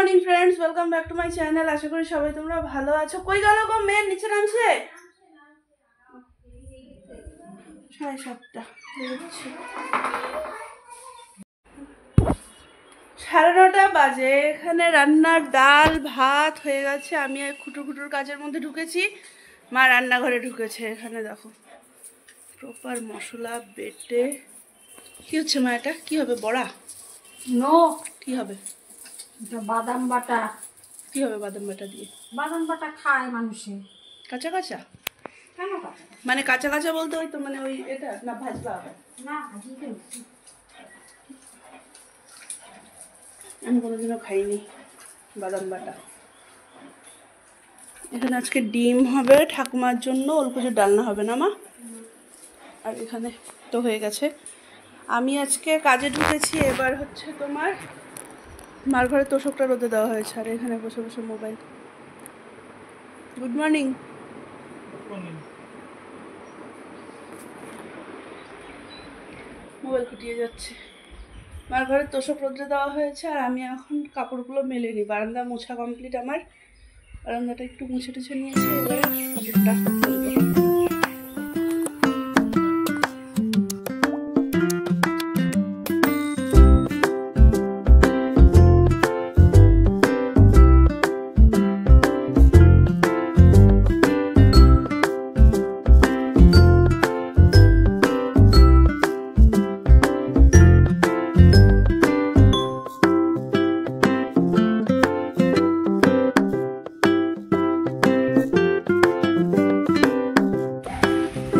Morning friends, welcome back to my channel. আশা করি সবাই তোমরা ভালো আছো। কই গেল গো মেয়ের? নিচে নামছে 7:30 9:30 বাজে। এখানে রান্নার ডাল ভাত হয়ে গেছে। আমি আর খুটুর কাজের মধ্যে ঢুকেছি, মা রান্নাঘরে ঢুকেছে। এখানে দেখো প্রপার মশলা বেটে। কি হচ্ছে মা? এটা কি হবে? বড়া? নো, কি হবে? এটা বাদাম বাটা। কি হবে বাদাম বাটা দিয়ে? বাদাম বাটা খায় মানুষে। কাঁচা কাঁচা? কেন কাঁচা? মানে কাঁচা কাঁচা বলতে ওই তো মানে ওই এটা না ভাজবা হবে না, ভাজিতে হচ্ছে। আমি কোনোদিনও খাইনি বাদাম বাটা। এখানে আজকে ডিম হবে ঠাকুমার জন্য, ওলকুচুর ডালনা হবে না মা? আর এখানে তো হয়ে গেছে। আমি আজকে কাজে ঢুকেছি। এবার হচ্ছে তোমার মার ঘরে তোষকটা রোদে দেওয়া হয়েছে, আর এখানে বসে বসে মোবাইল। Good morning. মোবাইল ফুটিয়ে যাচ্ছে। মার ঘরে তোষক রোদ্রে দেওয়া হয়েছে, আর আমি এখন কাপড়গুলো মেলে নিই। বারান্দা মোছা কমপ্লিট আমার। বারান্দাটা একটু মুছে টুছে নিয়েছি, এবারে কাপড়টা মেলবো।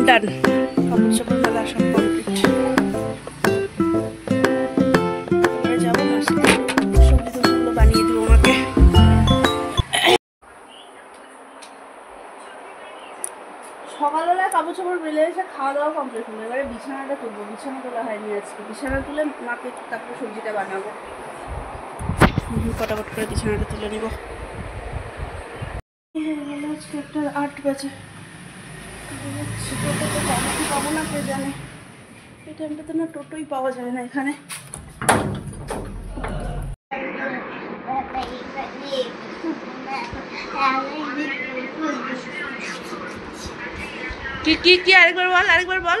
ডান, কাপড় চাপড় মেলা সব কমপ্লিট। এবারে যাবো নাস্তা, সবজি টবজিগুলো বানিয়ে দেবো আমাকে। সকালবেলায় কাপড় চাপড় মেলে এসে খাওয়া দাওয়া কমপ্লিট হলো। এবারে বিছানাটা তুলবো। বিছানা তোলা হয়নি আজকে। বিছানা তুলে মাকে তারপরে সবজিটা বানাবো। ফটাফট করে বিছানাটা তুলে নিব। আজকে একটা 8 বাজে। টোটো তো পাবো না, কে জানে। এই টাইমটাতে না টোটোই পাওয়া যায় না এখানে। কি কি কি আরেকবার বল, আরেকবার বল।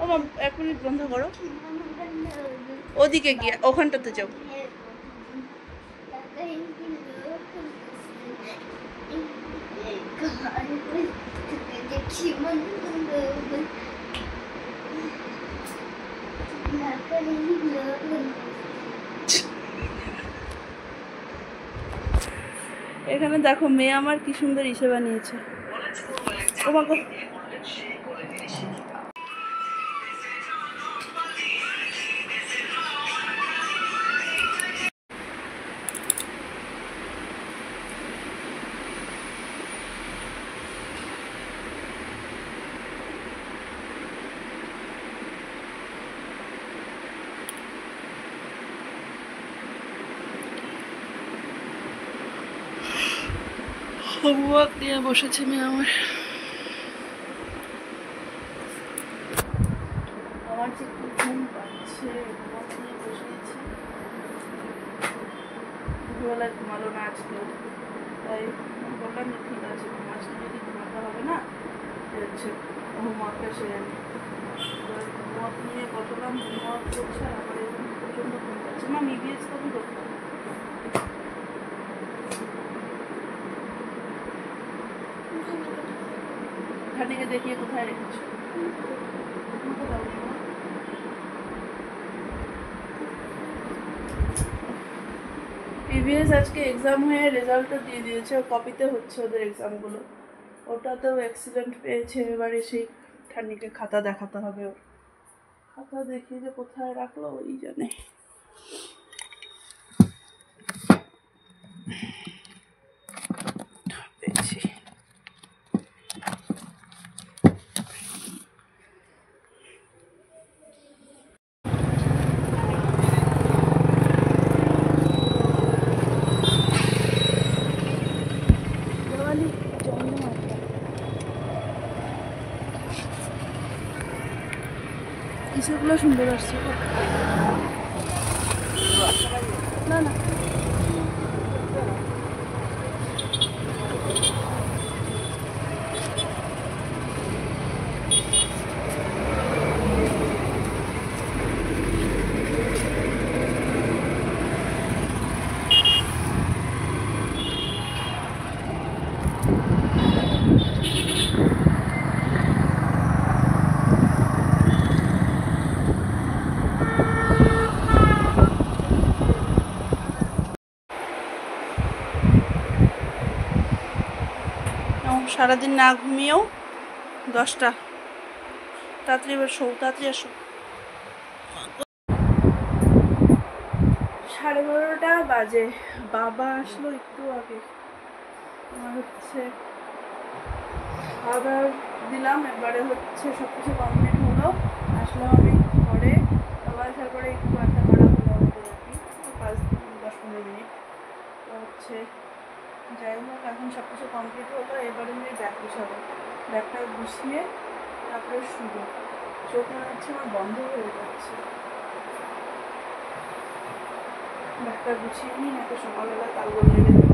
ও মা, 1 মিনিট বন্ধ করো। ওদিকে গিয়ে ওখানটাতে যাও। এখানে দেখো মেয়ে আমার কি সুন্দর ইসে বানিয়েছে। ও মা গো, হোমওয়ার্ক নিয়ে বসেছে মেয়ে আমার। আমার যে একটু ঘুম পাচ্ছে, হোমওয়ার্ক নিয়ে বসেছি। দুপুরবেলায় ঘুমালো না আজকে, তাই বললাম যে ঠিক আছে, আজকে যদি ঘুমাতে হবে না, হচ্ছে হোমওয়ার্কটা সেরে নিই। হোমওয়ার্ক নিয়ে বসলাম, হোমওয়ার্ক করছে, আর আমার এখানে প্রচণ্ড ঘুম পাচ্ছে। মা ইবিএস কবি করতাম ঘাটিকে দেখিয়ে কোথায় রেখেছো? প্রিভিয়াস আজকে এক্সাম হয়ে রেজাল্টও দিয়ে দিয়েছে, কপিতে হচ্ছে ওদের এক্সামগুলো। ওটাতেও এক্সিলেন্ট পেয়েছে। এবারে সেই ঠান্ডিকে খাতা দেখাতে হবে। ওর খাতা দেখিয়ে যে কোথায় রাখলো ওই জানে। পেয়েছি। ইসেগুলো সুন্দর আসছে। না না সারাদিন না ঘুমিয়েও 10টা তাড়াতাড়ি এবার শো তাড়াতাড়ি আসো 12:30 বাজে বাবা আসলো একটু আগে আমার হচ্ছে খাওয়া দাওয়া দিলাম এবারে হচ্ছে সব কিছু কমপ্লিট হলো আসলাম আমি ঘরে বাবা আসার পরে একটু আড্ডা মারা হলো আমাদের আর কি 5-10-15 মিনিট তো হচ্ছে যাই হোক এখন সব কিছু কমপ্লিট হলো এবারে আমি ব্যাগ গুছাবো ব্যাগটা গুছিয়ে তারপরে শুবো চোখ মনে হচ্ছে আমার বন্ধ হয়ে যাচ্ছে ব্যাগটা গুছিয়ে নিই না তো সকালবেলা তালগোল লেগে যাবে